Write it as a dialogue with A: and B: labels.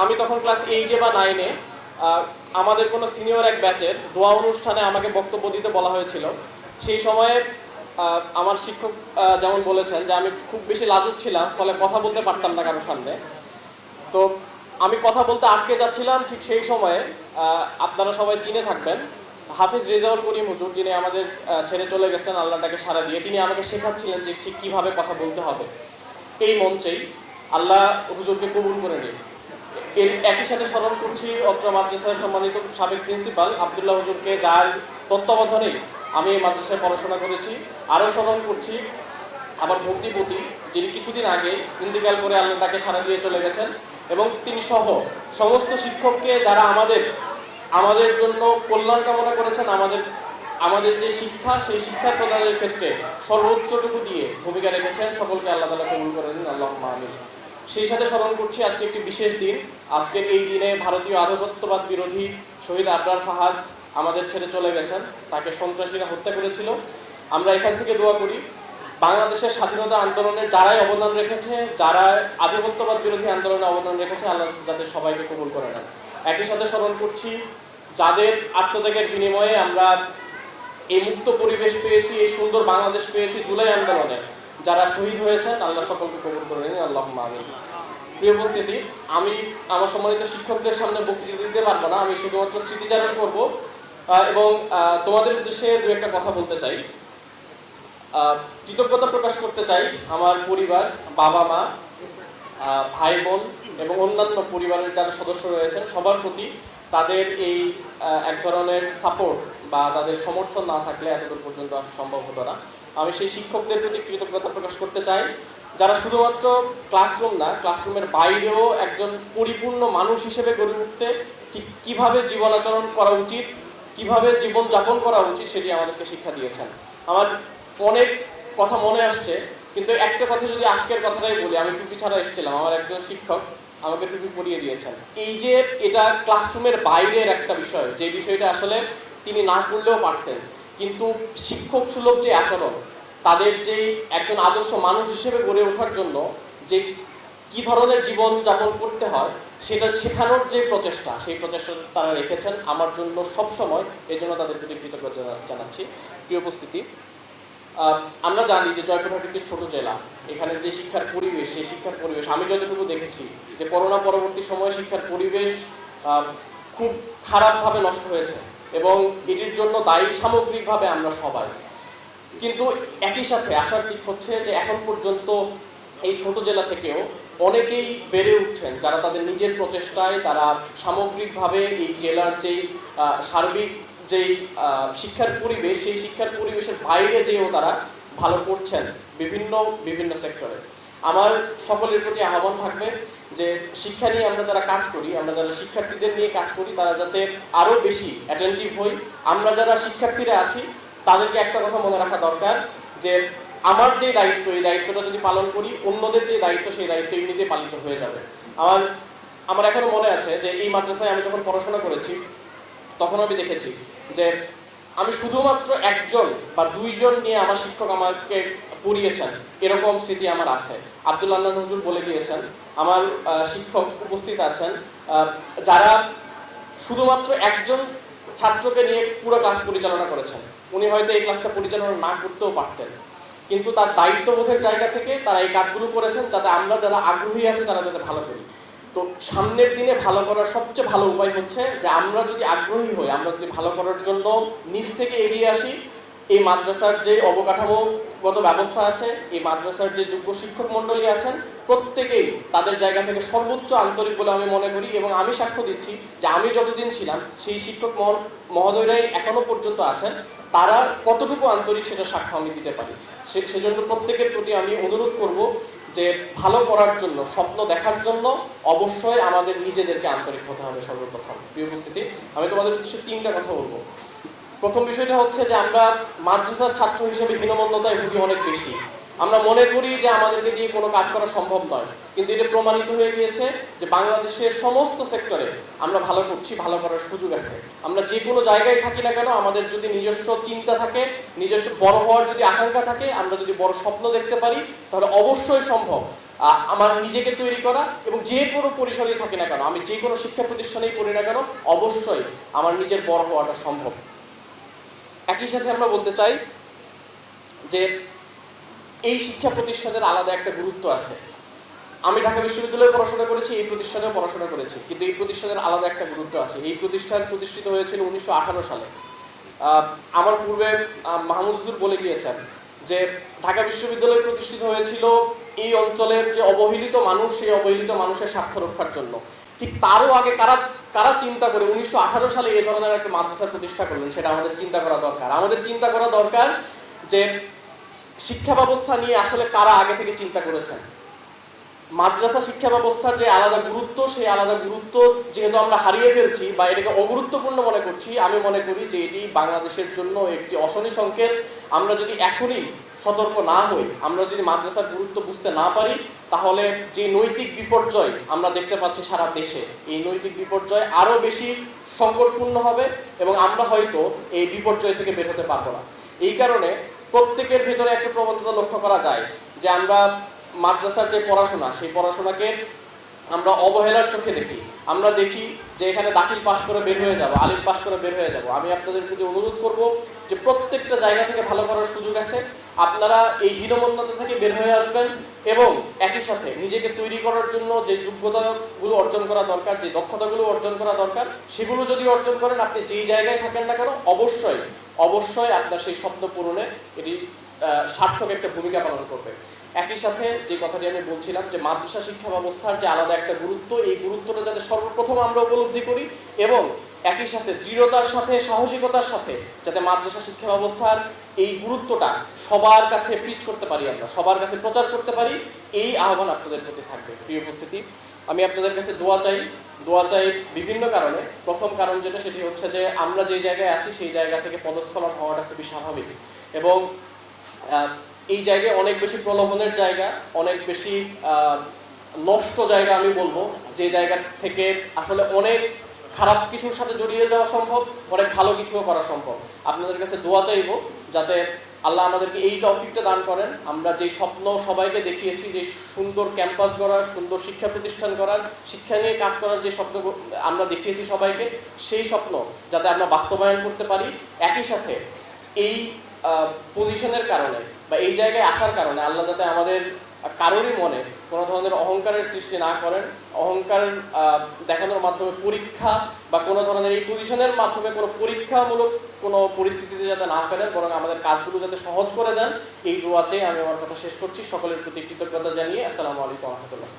A: আমি তখন ক্লাস 8-এ বা 9-এ আমাদের কোনো সিনিয়র এক ব্যাচের দোয়া অনুষ্ঠানে আমাকে বক্তব্য দিতে বলা হয়েছিল। সেই সময়ে আমার শিক্ষক যেমন বলেছেন যে আমি খুব বেশি লাজুক ছিলাম, ফলে কথা বলতে পারতাম না কারোর সামনে। তো আমি কথা বলতে আটকে যাচ্ছিলাম। ঠিক সেই সময়ে আপনারা সবাই চিনে থাকবেন হাফিজ রেজাউল করিম হুজুর, যিনি আমাদের ছেড়ে চলে গেছেন আল্লাহটাকে সাড়া দিয়ে। তিনি আমাকে শেখাচ্ছিলেন যে ঠিক কীভাবে কথা বলতে হবে। এই মঞ্চেই আল্লাহ হুজুরকে কবুল করে নিন। এর একই সাথে স্মরণ করছি অত্র মাদ্রাসার সম্মানিত সাবেক প্রিন্সিপাল আবদুল্লাহ হুজুরকে, যার তত্ত্বাবধানেই আমি এই মাদ্রাসায় পড়াশোনা করেছি। আরও স্মরণ করছি আমার ভগ্নিপতি, যিনি কিছুদিন আগে ইন্তিকাল করে আল্লাহ তাকে সাড়া দিয়ে চলে গেছেন, এবং তিনি সহ সমস্ত শিক্ষককে যারা আমাদের জন্য কল্যাণ কামনা করেছেন, আমাদের যে শিক্ষা সেই শিক্ষা প্রদানের ক্ষেত্রে সর্বোচ্চটুকু দিয়ে ভূমিকা রেখেছেন। সকলকে আল্লাহ তাআলা কবুল করে নিন, আল্লাহুম্মা আমিন। সেই সাথে স্মরণ করছি আজকে একটি বিশেষ দিন। আজকে এই দিনে ভারতীয় আধিপত্যবাদ বিরোধী শহীদ আবরার ফাহাদ আমাদের ছেড়ে চলে গেছেন। তাকে সন্ত্রাসীরা হত্যা করেছিল। আমরা এখান থেকে দোয়া করি বাংলাদেশের স্বাধীনতা আন্দোলনে যারাই অবদান রেখেছে, যারা আধিপত্যবাদ বিরোধী আন্দোলনে অবদান রেখেছে, আল্লাহ যাতে সবাইকে কবুল করে নেন। একই সাথে স্মরণ করছি যাদের আত্মত্যাগের বিনিময়ে আমরা এই মুক্ত পরিবেশ পেয়েছি, এই সুন্দর বাংলাদেশ পেয়েছি, জুলাই আন্দোলনে যারা শহীদ হয়েছেন, আল্লাহ সকলকে কবুল করে নিন, আল্লাহুম্মা আমিন। প্রিয় উপস্থিতি, আমি আমার সম্মানিত শিক্ষকদের সামনে বক্তৃতা দিতে পারবো না, আমি শুধুমাত্র স্মৃতিচারণ করব এবং তোমাদের উদ্দেশ্যে দু একটা কথা বলতে চাই। কৃতজ্ঞতা প্রকাশ করতে চাই আমার পরিবার, বাবা মা, ভাই বোন এবং অন্যান্য পরিবারের যারা সদস্য রয়েছেন সবার প্রতি। তাদের এই এক ধরনের সাপোর্ট বা তাদের সমর্থন না থাকলে এতদূর পর্যন্ত আসা সম্ভব হতো না। আমি সেই শিক্ষকদের প্রতি কৃতজ্ঞতা প্রকাশ করতে চাই, যারা শুধুমাত্র ক্লাসরুম না, ক্লাসরুমের বাইরেও একজন পরিপূর্ণ মানুষ হিসেবে গড়ে উঠতে ঠিক কীভাবে জীবনাচরণ করা উচিত, কীভাবে জীবনযাপন করা উচিত, সেটি আমাদেরকে শিক্ষা দিয়েছেন। আমার অনেক কথা মনে আসছে, কিন্তু একটা কথা যদি আজকের কথাটাই বলি, আমি টুপি ছাড়া এসেছিলাম, আমার একজন শিক্ষক আমাকে টুপি পরিয়ে দিয়েছেন। এই যে এটা ক্লাসরুমের বাইরের একটা বিষয়, যে বিষয়টা আসলে তিনি না করলেও পারতেন, কিন্তু শিক্ষক সুলভ যে আচরণ, তাদের যে একজন আদর্শ মানুষ হিসেবে গড়ে ওঠার জন্য যে কি ধরনের জীবন যাপন করতে হয় সেটা শেখানোর যে প্রচেষ্টা, সেই প্রচেষ্টা তারা রেখেছেন আমার জন্য সবসময়। এই জন্য তাদের প্রতি কৃতজ্ঞতা জানাচ্ছি। প্রিয় উপস্থিতি, আমরা জানি যে জয়পুরহাট একটি ছোট জেলা। এখানের যে শিক্ষার পরিবেশ, সেই শিক্ষার পরিবেশ আমি যতটুকু দেখেছি যে করোনা পরবর্তী সময়ে শিক্ষার পরিবেশ খুব খারাপভাবে নষ্ট হয়েছে, এবং এটির জন্য দায়ী সামগ্রিকভাবে আমরা সবাই। কিন্তু একই সাথে আশার দিক হচ্ছে যে এখন পর্যন্ত এই ছোট জেলা থেকেও অনেকেই বেড়ে উঠছেন, যারা তাদের নিজের প্রচেষ্টায় তারা সামগ্রিকভাবে এই জেলার যেই সার্বিক যেই শিক্ষার পরিবেশ, সেই শিক্ষার পরিবেশের বাইরে যেও তারা ভালো করছেন বিভিন্ন সেক্টরে। আমার সকলের প্রতি আহ্বান থাকবে যে শিক্ষা নিয়ে আমরা যারা কাজ করি, আমরা যারা শিক্ষার্থীদের নিয়ে কাজ করি, তারা যাতে আরও বেশি অ্যাটেন্টিভ হই। আমরা যারা শিক্ষার্থীরা আছি তাদেরকে একটা কথা মনে রাখা দরকার যে আমার যে দায়িত্ব, এই দায়িত্বটা যদি পালন করি, অন্যদের যে দায়িত্ব, সেই দায়িত্ব এমনিতে পালিত হয়ে যাবে। আমার এখনো মনে আছে যে এই মাদ্রাসায় আমি যখন পড়াশোনা করেছি তখন আমি দেখেছি যে আমি শুধুমাত্র একজন বা দুইজন নিয়ে আমার শিক্ষক আমাকে পড়িয়েছেন, এরকম স্মৃতি আমার আছে। আব্দুল আন্নান হুজুর বলে গিয়েছেন, আমার শিক্ষক উপস্থিত আছেন যারা শুধুমাত্র একজন ছাত্রকে নিয়ে পুরো ক্লাস পরিচালনা করেছেন। উনি হয়তো এই ক্লাসটা পরিচালনা না করতেও পারতেন, কিন্তু তার দায়িত্ববোধের জায়গা থেকে তারা এই কাজগুলো করেছেন যাতে আমরা যারা আগ্রহী আছি তারা যাতে ভালো করি। তো সামনের দিনে ভালো করার সবচেয়ে ভালো উপায় হচ্ছে যে আমরা যদি আগ্রহী হই, আমরা যদি ভালো করার জন্য নিজ থেকে এগিয়ে আসি। এই মাদ্রাসার যে অবকাঠামোগত ব্যবস্থা আছে, এই মাদ্রাসার যে যোগ্য শিক্ষক মণ্ডলী আছেন, প্রত্যেকেই তাদের জায়গা থেকে সর্বোচ্চ আন্তরিক বলে আমি মনে করি, এবং আমি সাক্ষ্য দিচ্ছি যে আমি যতদিন ছিলাম সেই শিক্ষক মহোদয়রাই এখনো পর্যন্ত আছেন। তারা কতটুকু আন্তরিক সেটা সাক্ষ্য আমি দিতে পারি। সেজন্য প্রত্যেকের প্রতি আমি অনুরোধ করব যে ভালো করার জন্য, স্বপ্ন দেখার জন্য অবশ্যই আমাদের নিজেদেরকে আন্তরিক হতে হবে সর্বপ্রথম। প্রিয় উপস্থিতি, আমি তোমাদের উদ্দেশ্যে তিনটা কথা বলবো। প্রথম বিষয়টা হচ্ছে যে আমরা মাদ্রাসার ছাত্র হিসেবে হীনমন্যতায় ভুগি অনেক বেশি। আমরা মনে করি যে আমাদেরকে দিয়ে কোনো কাজ করা সম্ভব নয়, কিন্তু এটা প্রমাণিত হয়ে গিয়েছে যে বাংলাদেশের সমস্ত সেক্টরে আমরা ভালো করছি, ভালো করার সুযোগ আছে। আমরা যে কোনো জায়গায় থাকি না কেন, আমাদের যদি নিজস্ব চিন্তা থাকে, নিজস্ব বড় হওয়ার যদি আকাঙ্ক্ষা থাকে, আমরা যদি বড় স্বপ্ন দেখতে পারি, তাহলে অবশ্যই সম্ভব আমার নিজেকে তৈরি করা, এবং যে কোনো পরিসরেই থাকি না কেন, আমি যে কোনো শিক্ষা প্রতিষ্ঠানেই পড়ি না কেন, অবশ্যই আমার নিজের বড় হওয়াটা সম্ভব। একই সাথে আমরা বলতে চাই যে এই শিক্ষা প্রতিষ্ঠানের আলাদা একটা গুরুত্ব আছে। আমি ঢাকা বিশ্ববিদ্যালয়ে পড়াশোনা করেছি, এই প্রতিষ্ঠানেও পড়াশোনা করেছি, কিন্তু এই প্রতিষ্ঠানের আলাদা একটা গুরুত্ব আছে। এই প্রতিষ্ঠান প্রতিষ্ঠিত হয়েছিল 1918 সালে। আমার পূর্বে মাহমুদ হুজুর বলে গিয়েছেন যে ঢাকা বিশ্ববিদ্যালয় প্রতিষ্ঠিত হয়েছিল এই অঞ্চলের যে অবহেলিত মানুষ, সেই অবহেলিত মানুষের স্বার্থ রক্ষার জন্য। ঠিক তারও আগে কারা কারা চিন্তা করে 1918 সালে এই ধরনের একটা মাদ্রাসা প্রতিষ্ঠা করলেন, সেটা আমাদের চিন্তা করা দরকার। আমাদের চিন্তা করা দরকার যে শিক্ষা ব্যবস্থা নিয়ে আসলে কারা আগে থেকে চিন্তা করেছেন। মাদ্রাসা শিক্ষা ব্যবস্থার যে আলাদা গুরুত্ব, সেই আলাদা গুরুত্ব যেহেতু আমরা হারিয়ে ফেলছি বা এটাকে অগুরুত্বপূর্ণ মনে করছি, আমি মনে করি যে এটি বাংলাদেশের জন্য একটি অশনি সংকেত। আমরা যদি এখনই সতর্ক না হই, আমরা যদি মাদ্রাসার গুরুত্ব বুঝতে না পারি, তাহলে যে নৈতিক বিপর্যয় আমরা দেখতে পাচ্ছি সারা দেশে, এই নৈতিক বিপর্যয় আরো বেশি সংকটপূর্ণ হবে এবং আমরা হয়তো এই বিপর্যয় থেকে বের হতে পারবো না। এই কারণে প্রত্যেকের ভেতরে একটা প্রবণতা লক্ষ্য করা যায় যে আমরা মাদ্রাসার যে পড়াশোনা, সেই পড়াশোনাকে আমরা অবহেলার চোখে দেখি। আমরা দেখি যে এখানে দাখিল পাশ করে বের হয়ে যাব, আলিম পাশ করে বের হয়ে যাব। আমি আপনাদের প্রতি অনুরোধ করব যে প্রত্যেকটা জায়গা থেকে ভালো করার সুযোগ আছে। আপনারা এই হীনমন্যতা থেকে বের হয়ে আসবেন এবং একই সাথে নিজেকে তৈরি করার জন্য যে যোগ্যতাগুলো অর্জন করা দরকার, যে দক্ষতাগুলো অর্জন করা দরকার, সেগুলো যদি অর্জন করেন, আপনি যেই জায়গায় থাকেন না কেন, অবশ্যই অবশ্যই আপনার সেই স্বপ্ন পূরণে এটি সার্থক একটা ভূমিকা পালন করবে। একই সাথে যে কথাটি আমি বলছিলাম যে মাদ্রাসা শিক্ষা ব্যবস্থার যে আলাদা একটা গুরুত্ব, এই গুরুত্বটা যাতে সর্বপ্রথম আমরা উপলব্ধি করি এবং একই সাথে দৃঢ়তার সাথে, সাহসিকতার সাথে যাতে মাদ্রাসা শিক্ষা ব্যবস্থার এই গুরুত্বটা সবার কাছে প্রিচ করতে পারি, আমরা সবার কাছে প্রচার করতে পারি, এই আহ্বান আপনাদের প্রতি থাকবে। প্রিয় উপস্থিতি, আমি আপনাদের কাছে দোয়া চাই বিভিন্ন কারণে। প্রথম কারণ যেটা, সেটি হচ্ছে যে আমরা যে জায়গায় আছি সেই জায়গা থেকে পদস্খলন হওয়াটা খুবই স্বাভাবিক এবং এই জায়গায় অনেক বেশি প্রলোভনের জায়গা, অনেক বেশি নষ্ট জায়গা আমি বলবো, যে জায়গা থেকে আসলে অনেক খারাপ কিছুর সাথে জড়িয়ে যাওয়া সম্ভব, অনেক ভালো কিছুও করা সম্ভব। আপনাদের কাছে দোয়া চাইবো যাতে আল্লাহ আমাদেরকে এই তৌফিকটা দান করেন। আমরা যে স্বপ্ন সবাইকে দেখিয়েছি, যে সুন্দর ক্যাম্পাস করার, সুন্দর শিক্ষা প্রতিষ্ঠান করার, শিক্ষা নিয়ে কাজ করার যে স্বপ্ন আমরা দেখিয়েছি সবাইকে, সেই স্বপ্ন যাতে আমরা বাস্তবায়ন করতে পারি। একই সাথে এই পজিশনের কারণে বা এই জায়গায় আসার কারণে আল্লাহ যাতে আমাদের কারোরই মনে কোনো ধরনের অহংকারের সৃষ্টি না করেন, অহংকার দেখানোর মাধ্যমে পরীক্ষা বা কোনো ধরনের এই পজিশনের মাধ্যমে কোনো পরীক্ষামূলক কোনো পরিস্থিতিতে যাতে না ফেলেন, বরং আমাদের কাজগুলো যাতে সহজ করে দেন, এই দোয়া চেয়ে আমি আমার কথা শেষ করছি। সকলের প্রতি কৃতজ্ঞতা জানিয়ে আসসালামু আলাইকুম ওয়া রাহমাতুল্লাহ।